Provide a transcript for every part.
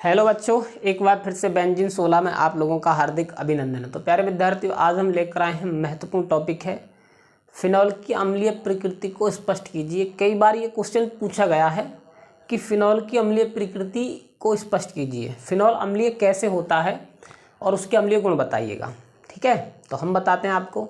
Hello बच्चों, एक बार फिर से बेंजीन 16 में आप लोगों का हार्दिक अभिनंदन है। तो प्यारे विद्यार्थियों, आज हम लेकर आए हैं महत्वपूर्ण टॉपिक है फिनॉल की अम्लीय प्रकृति को स्पष्ट कीजिए। कई बार ये क्वेश्चन पूछा गया है कि फिनॉल की अम्लीय प्रकृति को स्पष्ट कीजिए, फिनॉल अम्लीय कैसे होता है और उसके अम्लीय गुण बताइएगा। ठीक है, तो हम बताते हैं आपको।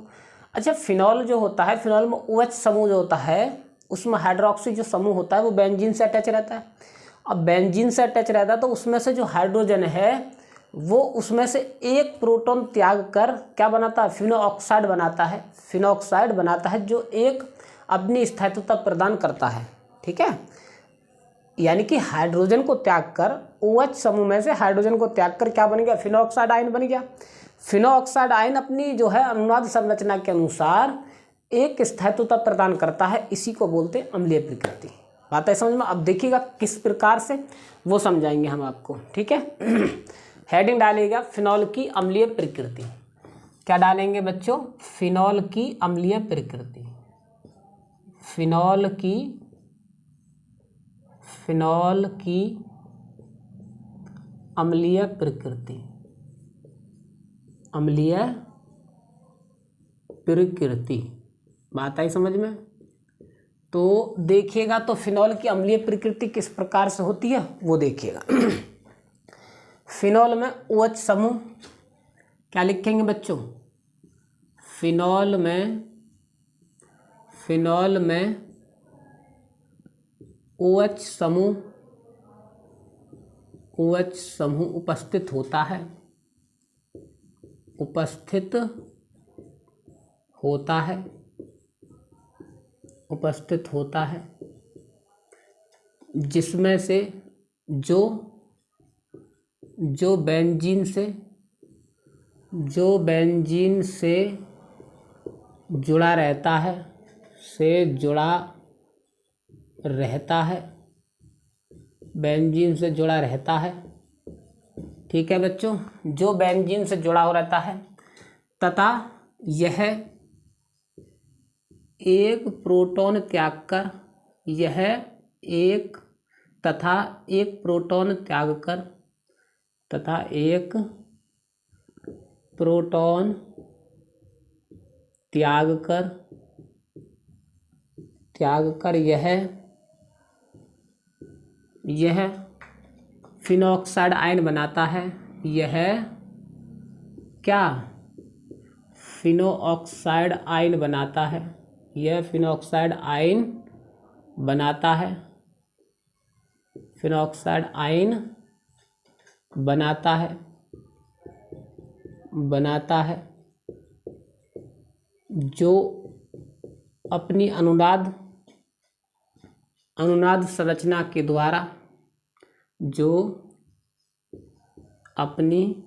अच्छा, फिनॉल जो होता है, फिनॉल में OH समूह जो होता है उसमें हाइड्रोक्सी जो समूह होता है वो बेंजीन से अटैच रहता है। अब बेंजीन से अटैच रहता है तो उसमें से जो हाइड्रोजन है वो उसमें से एक प्रोटॉन त्याग कर क्या बनाता है, फिनो ऑक्साइड बनाता है। फिनो ऑक्साइड बनाता है जो एक अपनी स्थायित्वता प्रदान करता है। ठीक है, यानी कि हाइड्रोजन को त्याग कर OH समूह में से हाइड्रोजन को त्याग कर क्या बन गया, फिनो ऑक्साइड आयन बन गया। फिनो ऑक्साइड आयन अपनी जो है अनुनाद संरचना के अनुसार एक स्थायित्वता प्रदान करता है, इसी को बोलते हैं अम्लीय प्रकृति। बात है समझ में। अब देखिएगा किस प्रकार से वो समझाएंगे हम आपको। ठीक है, हेडिंग डालिएगा फिनॉल की अम्लीय प्रकृति। क्या डालेंगे बच्चों? फिनॉल की अम्लीय प्रकृति। फिनॉल की अम्लीय प्रकृति। अम्लीय प्रकृति, बात आई समझ में। तो देखिएगा तो फिनॉल की अम्लीय प्रकृति किस प्रकार से होती है वो देखिएगा। फिनॉल में OH समूह क्या लिखेंगे बच्चों? फिनॉल में OH समूह उपस्थित होता है। उपस्थित होता है जिसमें से जो बेंजीन से जुड़ा रहता है, बेंजीन से जुड़ा रहता है। ठीक है बच्चों, जो बेंजीन से जुड़ा हो रहता है तथा यह एक प्रोटॉन त्याग कर यह फिनॉक्साइड आयन बनाता है। यह क्या फिनोऑक्साइड आयन बनाता है। यह फिनॉक्साइड आयन बनाता है। फिनॉक्साइड आयन बनाता है जो अपनी अनुनाद संरचना के द्वारा, जो अपनी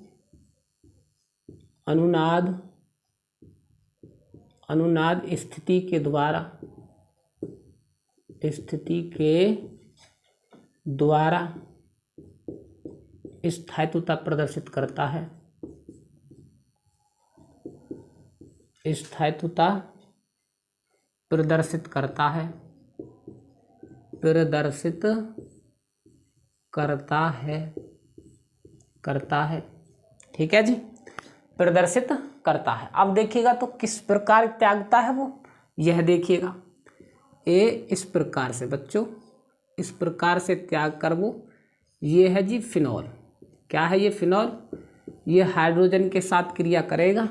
अनुनाद स्थिति के द्वारा स्थायित्वता प्रदर्शित करता है। प्रदर्शित करता है। ठीक है जी, प्रदर्शित करता है। अब देखिएगा तो किस प्रकार त्यागता है वो, यह देखिएगा। इस प्रकार से बच्चों, इस प्रकार से त्याग कर वो, ये है जी फिनॉल। क्या है ये फिनॉल? ये हाइड्रोजन के साथ क्रिया करेगा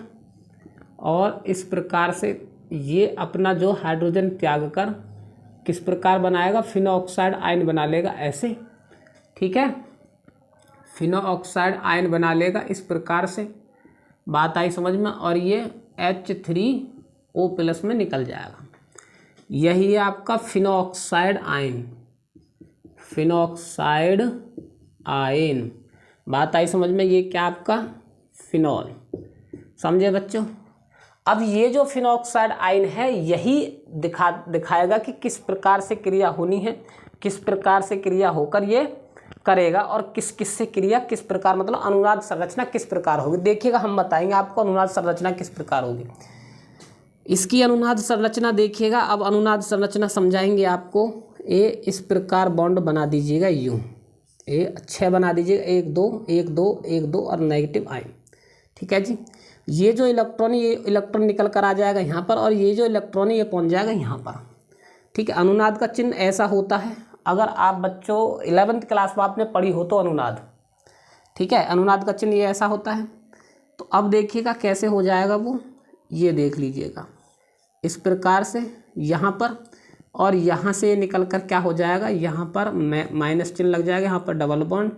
और इस प्रकार से ये अपना जो हाइड्रोजन त्याग कर किस प्रकार बनाएगा, फिनोऑक्साइड आयन बना लेगा ऐसे। ठीक है, फिनोऑक्साइड आयन बना लेगा इस प्रकार से। बात आई समझ में। और ये H3O+ में निकल जाएगा। यही है आपका फिनोऑक्साइड आयन। बात आई समझ में। ये क्या आपका फिनॉल, समझे बच्चों। अब ये जो फिनोऑक्साइड आयन है यही दिखाएगा कि किस प्रकार से क्रिया होनी है, किस प्रकार से क्रिया होकर ये करेगा और किस से क्रिया किस प्रकार, मतलब अनुनाद संरचना किस प्रकार होगी। देखिएगा, हम बताएंगे आपको अनुनाद संरचना किस प्रकार होगी। इसकी अनुनाद संरचना देखिएगा। अब अनुनाद संरचना समझाएंगे आपको। इस प्रकार बॉन्ड बना दीजिएगा यूं, ये 6 बना दीजिएगा, 1 2 1 2 1 2 और नेगेटिव आयन। ठीक है जी। ये जो इलेक्ट्रॉन, ये इलेक्ट्रॉन निकल कर आ जाएगा यहाँ पर, और ये जो इलेक्ट्रॉन ये पहुँच जाएगा यहाँ पर। ठीक है, अनुनाद का चिन्ह ऐसा होता है। अगर आप बच्चों 11th क्लास में आपने पढ़ी हो तो अनुनाद, ठीक है, अनुनाद का चिन्ह ये ऐसा होता है। तो अब देखिएगा कैसे हो जाएगा वो, ये देख लीजिएगा इस प्रकार से यहाँ पर, और यहाँ से निकल कर क्या हो जाएगा, यहाँ पर माइनस चिन्ह लग जाएगा, यहाँ पर डबल बॉन्ड,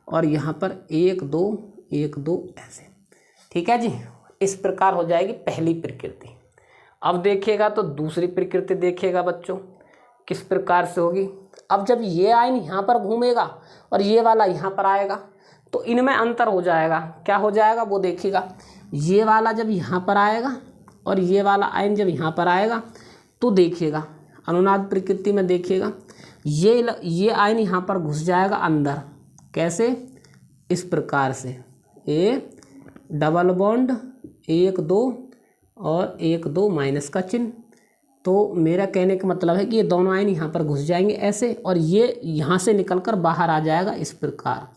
और यहाँ पर 1 2 1 2 ऐसे। ठीक है जी, इस प्रकार हो जाएगी पहली प्रकृति। अब देखिएगा तो दूसरी प्रकृति देखिएगा बच्चों किस प्रकार से होगी। अब जब ये आयन यहाँ पर घूमेगा और ये वाला यहाँ पर आएगा तो इनमें अंतर हो जाएगा। क्या हो जाएगा वो देखिएगा, ये वाला जब यहाँ पर आएगा और ये वाला आयन जब यहाँ पर आएगा तो देखिएगा अनुनाद प्रकृति में देखिएगा ये आयन यहाँ पर घुस जाएगा अंदर। कैसे, इस प्रकार से, ए डबल बॉन्ड 1 2 और 1 2 माइनस का चिन्ह। तो मेरा कहने का मतलब है कि ये दोनों आयन यहाँ पर घुस जाएंगे ऐसे, और ये यहाँ से निकलकर बाहर आ जाएगा इस प्रकार,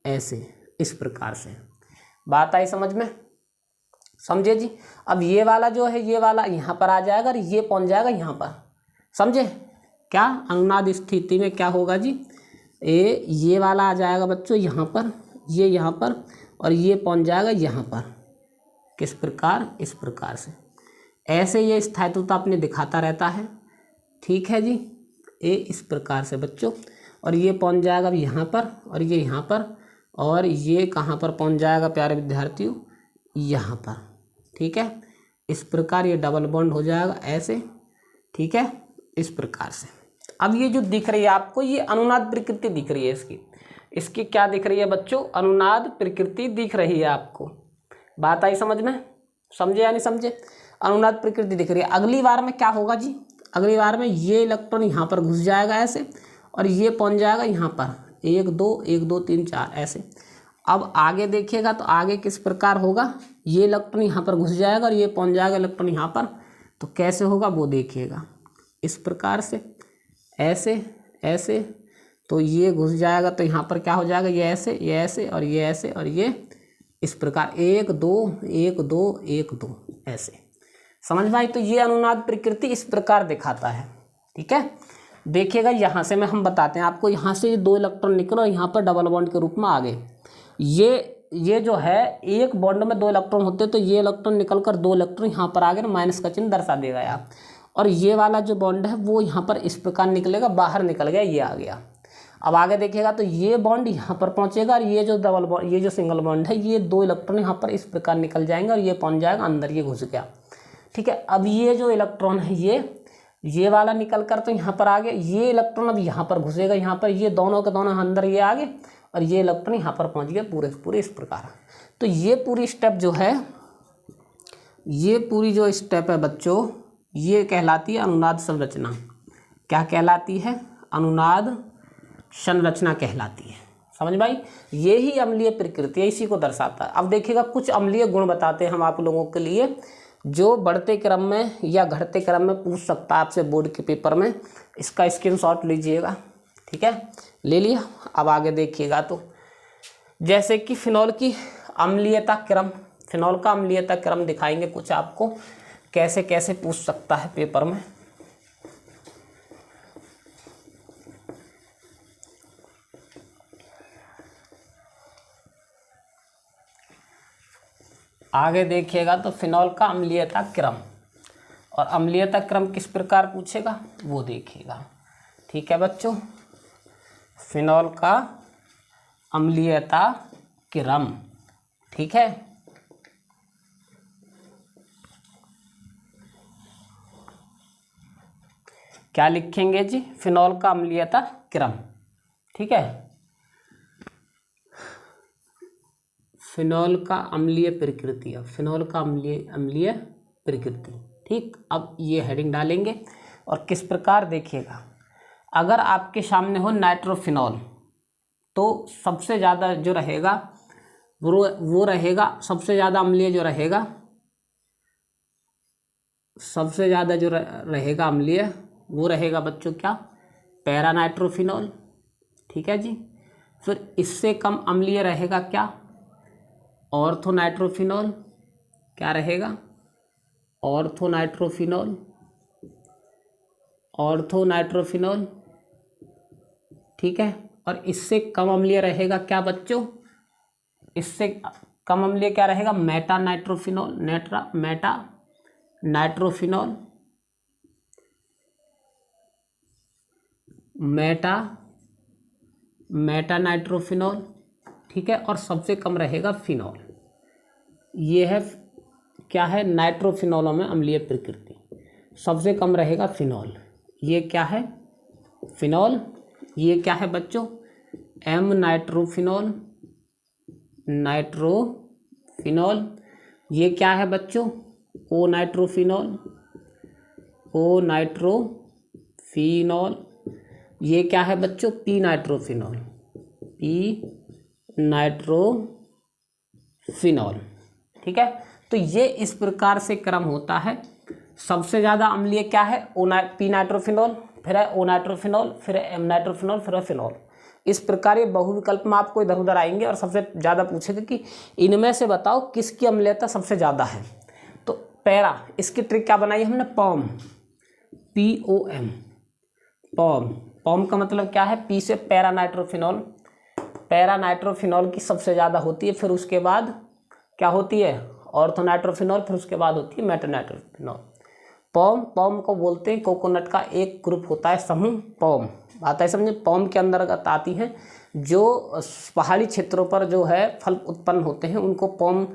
ऐसे, इस प्रकार से। बात आई समझ में, समझे जी। अब ये वाला जो है, ये वाला यहाँ पर आ जाएगा और ये पहुँच जाएगा यहाँ पर, समझे। क्या अनुनाद स्थिति में क्या होगा जी, ये वाला आ जाएगा बच्चों यहाँ पर, ये यहाँ पर, और ये पहुँच जाएगा यहाँ पर। किस प्रकार, इस प्रकार से। ऐसे ये स्थायित्वता अपने दिखाता रहता है। ठीक है जी, ये इस प्रकार से बच्चों, और ये पहुंच जाएगा अब यहाँ पर, और ये यहाँ पर, और ये कहाँ पर पहुंच जाएगा प्यारे विद्यार्थियों, यहाँ पर। ठीक है, इस प्रकार ये डबल बॉन्ड हो जाएगा ऐसे। ठीक है, इस प्रकार से। अब ये जो दिख रही है आपको, ये अनुनाद प्रकृति दिख रही है इसकी क्या दिख रही है बच्चों, अनुनाद प्रकृति दिख रही है आपको। बात आई समझ में, समझे या नहीं समझे। अनुनाद प्रकृति दिख रही है। अगली बार में क्या होगा जी, अगली बार में ये इलेक्ट्रॉन यहाँ पर घुस जाएगा ऐसे, और ये पहुँच जाएगा यहाँ पर 1 2 1 2 3 4 ऐसे। अब आगे देखिएगा तो आगे किस प्रकार होगा, ये इलेक्ट्रॉन यहाँ पर घुस जाएगा और ये पहुँच जाएगा इलेक्ट्रॉन यहाँ पर। तो कैसे होगा वो देखिएगा, इस प्रकार से, ऐसे ऐसे। तो ये घुस जाएगा तो यहाँ पर क्या हो जाएगा, ये ऐसे, ये ऐसे, और ये ऐसे, और ये इस प्रकार 1 2 1 2 1 2 ऐसे। समझ में आई। तो ये अनुनाद प्रकृति इस प्रकार दिखाता है। ठीक है, देखिएगा यहाँ से मैं हम बताते हैं आपको, यहाँ से ये 2 इलेक्ट्रॉन निकले और यहाँ पर डबल बॉन्ड के रूप में आ गए। ये जो है एक बॉन्ड में 2 इलेक्ट्रॉन होते तो ये इलेक्ट्रॉन निकल कर 2 इलेक्ट्रॉन यहाँ पर आ गए, माइनस का चिन्ह दर्शा देगा आप। और ये वाला जो बॉन्ड है वो यहाँ पर इस प्रकार निकलेगा, बाहर निकल गया, ये आ गया। अब आगे देखिएगा तो ये बॉन्ड यहाँ पर पहुँचेगा, और ये जो डबल बॉन्ड, ये जो सिंगल बॉन्ड है, ये 2 इलेक्ट्रॉन यहाँ पर इस प्रकार निकल जाएंगे और ये पहुँच जाएगा अंदर, ये घुस गया। ठीक है, अब ये जो इलेक्ट्रॉन है ये वाला निकल कर तो यहाँ पर आ गया, ये इलेक्ट्रॉन अब यहाँ पर घुसेगा, यहाँ पर, ये दोनों के दोनों अंदर ये आ गए, और ये इलेक्ट्रॉन यहाँ पर पहुँच गया पूरे पूरे इस प्रकार। तो ये पूरी स्टेप जो है, ये पूरी जो स्टेप है बच्चों, ये कहलाती है अनुनाद संरचना। क्या कहलाती है, अनुनाद संरचना कहलाती है। समझ भाई, ये ही अम्लीय प्रकृति है, इसी को दर्शाता है। अब देखिएगा कुछ अम्लीय गुण बताते हैं हम आप लोगों के लिए, जो बढ़ते क्रम में या घटते क्रम में पूछ सकता है आपसे बोर्ड के पेपर में। इसका स्क्रीनशॉट लीजिएगा। ठीक है, ले लिया। अब आगे देखिएगा तो जैसे कि फिनॉल की अम्लीयता क्रम, फिनॉल का अम्लीयता क्रम दिखाएंगे कुछ आपको, कैसे कैसे पूछ सकता है पेपर में। आगे देखिएगा तो फिनॉल का अम्लीयता क्रम, और अम्लीयता क्रम किस प्रकार पूछेगा वो देखिएगा। ठीक है बच्चों, फिनॉल का अम्लीयता क्रम। ठीक है, क्या लिखेंगे जी, फिनॉल का अम्लीयता क्रम। ठीक है, फिनॉल का अम्लीय प्रकृति, फिनॉल का अम्लीय प्रकृति। ठीक, अब ये हेडिंग डालेंगे और किस प्रकार देखिएगा। अगर आपके सामने हो नाइट्रोफिनॉल तो सबसे ज़्यादा जो रहेगा वो रहेगा, सबसे ज़्यादा अम्लीय जो रहेगा, सबसे ज़्यादा जो रहेगा अम्लीय वो रहेगा बच्चों क्या, पैरानाइट्रोफिनॉल। ठीक है जी, फिर इससे कम अम्लीय रहेगा क्या, ऑर्थोनाइट्रोफिनॉल। क्या रहेगा, ऑर्थोनाइट्रोफिनॉल, ऑर्थोनाइट्रोफिनॉल, ठीक है। और इससे कम अम्लीय रहेगा क्या बच्चों, इससे कम अम्लीय क्या रहेगा, Meta nitrophenol, Meta nitrophenol, Meta nitrophenol, ठीक है। और सबसे कम रहेगा फिनॉल। ये है क्या है, नाइट्रोफिनॉलों में अम्लीय प्रकृति सबसे कम रहेगा फिनॉल। ये क्या है, फिनॉल। ये क्या है बच्चों, एम नाइट्रोफिनॉल, नाइट्रोफिनॉल। ये क्या है बच्चों, ओ नाइट्रोफिनॉल, ओ नाइट्रोफिनॉल। ये क्या है बच्चों, पी नाइट्रोफिनॉल, पी नाइट्रोफिनॉल, ठीक है। तो ये इस प्रकार से क्रम होता है। सबसे ज़्यादा अम्लीय क्या है, पी नाइट्रोफिनॉल, फिर है ओ नाइट्रोफिनॉल, फिर है एम नाइट्रोफिनॉल, फिर है फिनॉल। इस प्रकार ये बहुविकल्प में आपको इधर उधर आएंगे और सबसे ज़्यादा पूछेगा कि इनमें से बताओ किसकी अम्लीयता सबसे ज़्यादा है। तो पैरा, इसकी ट्रिक क्या बनाई हमने, पॉम, POM, पॉम। पॉम का मतलब क्या है, पी से पैरा नाइट्रोफिनॉल, पैरा नाइट्रोफिनॉल की सबसे ज़्यादा होती है। फिर उसके बाद क्या होती है, ऑर्थोनाइट्रोफिनॉल, फिर उसके बाद होती है मेटानाइट्रोफिनॉल। पॉम को बोलते हैं कोकोनट का एक ग्रुप होता है, समूह पॉम। बात है समझे, पॉम के अंतर्गत आती है जो पहाड़ी क्षेत्रों पर जो है फल उत्पन्न होते हैं, उनको पॉम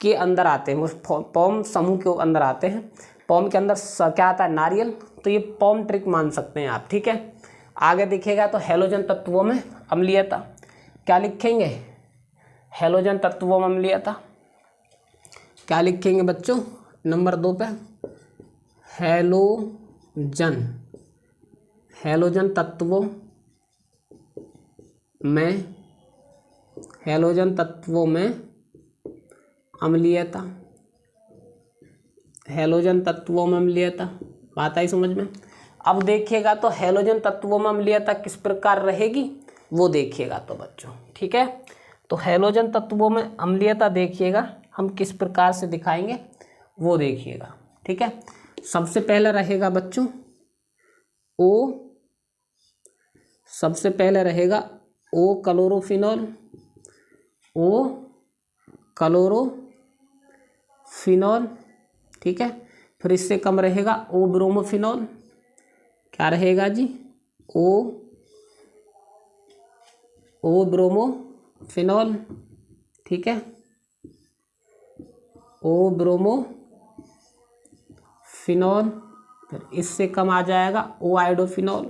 के अंदर आते हैं, वो पॉम समूह के अंदर आते हैं। पॉम के अंदर क्या आता है, नारियल। तो ये पॉम ट्रिक मान सकते हैं आप, ठीक है। आगे देखिएगा तो हैलोजन तत्वों में अम्लीयता, क्या लिखेंगे, हैलोजन तत्वों में अम्लीयता क्या लिखेंगे बच्चों, नंबर 2 पे हैलोजन तत्वों में अम्लीयता, हैलोजन तत्वों में अम्लीयता। बात आई समझ में। अब देखिएगा तो हैलोजन तत्वों में अम्लीयता किस प्रकार रहेगी वो देखिएगा तो बच्चों, ठीक है। तो हैलोजन तत्वों में अम्लीयता देखिएगा हम किस प्रकार से दिखाएंगे वो देखिएगा, ठीक है। सबसे पहले रहेगा बच्चों ओ, सबसे पहले रहेगा ओ क्लोरोफिनॉल, ओ क्लोरोफिनॉल, ठीक है। फिर इससे कम रहेगा ओ ब्रोमोफिनॉल, क्या रहेगा जी, ओ ब्रोमोफिनॉल, ठीक है, ओ ब्रोमोफिनॉल। फिर इससे कम आ जाएगा ओ आयोडोफिनॉल,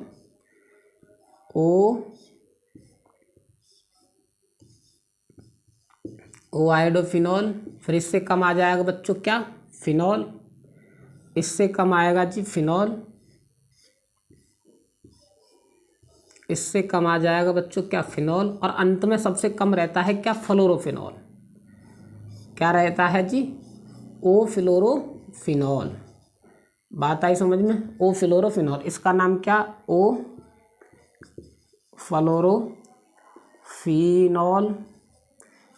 ओ आयोडोफिनॉल। फिर इससे कम आ जाएगा बच्चों क्या, फिनॉल। इससे कम आएगा जी फिनॉल। इससे कम आ जाएगा बच्चों क्या, फिनॉल। और अंत में सबसे कम रहता है क्या, फ्लोरोफिनॉल। क्या रहता है जी, ओ फ्लोरोफिनॉल। बात आई समझ में, ओ फ्लोरोफिनॉल। इसका नाम क्या, ओ फ्लोरोफिनॉल।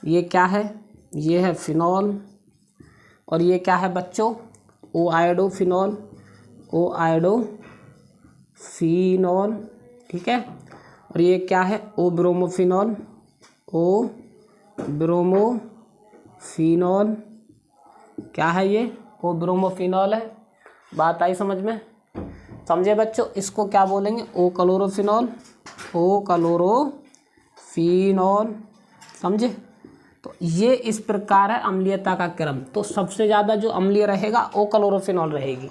ये क्या है, ये है फिनॉल। और ये क्या है बच्चों, ओ आयोडोफिनॉल, ओ आयोडोफिनॉल, ठीक है। और ये क्या है, ओ ब्रोमोफिनॉल, ओ ब्रोमोफिनॉल। क्या है ये, ओ ब्रोमोफिनॉल है। बात आई समझ में, समझे बच्चों। इसको क्या बोलेंगे, ओ क्लोरोफिनॉल, ओ क्लोरोफिनॉल, समझे। तो ये इस प्रकार है अम्लीयता का क्रम। तो सबसे ज़्यादा जो अम्लीय रहेगा ओ क्लोरोफिनॉल रहेगी,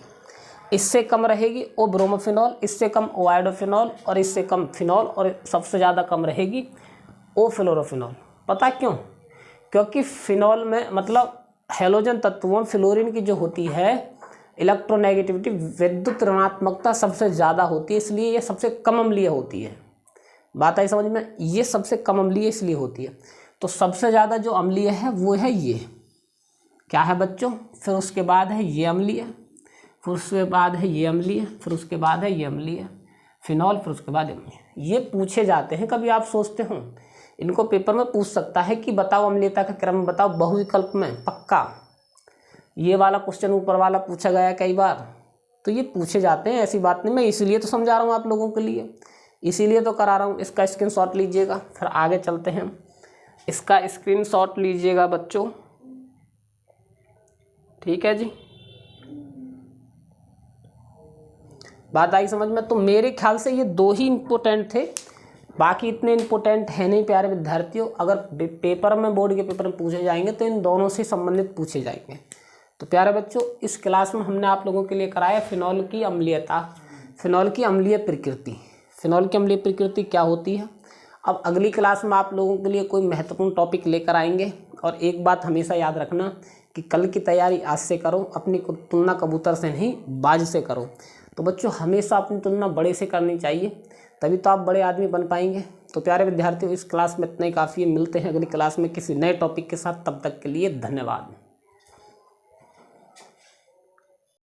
इससे कम रहेगी ओ ब्रोमोफिनॉल, इससे कम ओ आयोडोफिनॉल, और इससे कम फिनॉल, और सबसे ज़्यादा कम रहेगी ओ फ्लोरोफिनॉल। पता क्यों, क्योंकि फिनॉल में मतलब हैलोजन तत्वों में फ्लोरीन की जो होती है इलेक्ट्रोनेगेटिविटी, विद्युत ऋणात्मकता सबसे ज़्यादा होती है, इसलिए ये सबसे कम अम्लीय होती है। बात आई समझ में, ये सबसे कम अम्लीय इसलिए होती है। तो सबसे ज़्यादा जो अम्लीय है वो है ये, क्या है बच्चों, फिर उसके बाद है ये अम्लीय, फिर उसके बाद है ये अम्लीय, फिर उसके बाद है ये अम्लीय फिनॉल, फिर उसके बाद अम्लीय। ये पूछे जाते हैं, कभी आप सोचते हो इनको पेपर में पूछ सकता है कि बताओ अम्लीयता का क्रम बताओ बहुविकल्प में, पक्का। ये वाला क्वेश्चन ऊपर वाला पूछा गया कई बार, तो ये पूछे जाते हैं, ऐसी बात नहीं। मैं इसीलिए तो समझा रहा हूँ आप लोगों के लिए, इसीलिए तो करा रहा हूँ। इसका स्क्रीनशॉट लीजिएगा, फिर आगे चलते हैं। इसका स्क्रीनशॉट लीजिएगा बच्चों, ठीक है जी। बात आई समझ में? तो मेरे ख्याल से ये 2 ही इम्पोर्टेंट थे, बाकी इतने इम्पोर्टेंट है नहीं प्यारे विद्यार्थियों। अगर पेपर में, बोर्ड के पेपर में पूछे जाएंगे तो इन दोनों से संबंधित पूछे जाएंगे। तो प्यारे बच्चों, इस क्लास में हमने आप लोगों के लिए कराया फिनॉल की अम्लीयता, फिनॉल की अम्लीय प्रकृति। फिनॉल की अम्लीय प्रकृति क्या होती है। अब अगली क्लास में आप लोगों के लिए कोई महत्वपूर्ण टॉपिक लेकर आएंगे। और एक बात हमेशा याद रखना कि कल की तैयारी आज से करो, अपनी तुलना कबूतर से नहीं बाज से करो। तो बच्चों, हमेशा अपनी तुलना बड़े से करनी चाहिए, तभी तो आप बड़े आदमी बन पाएंगे। तो प्यारे विद्यार्थियों, इस क्लास में इतना ही काफ़ी है। मिलते हैं अगली क्लास में किसी नए टॉपिक के साथ, तब तक के लिए धन्यवाद।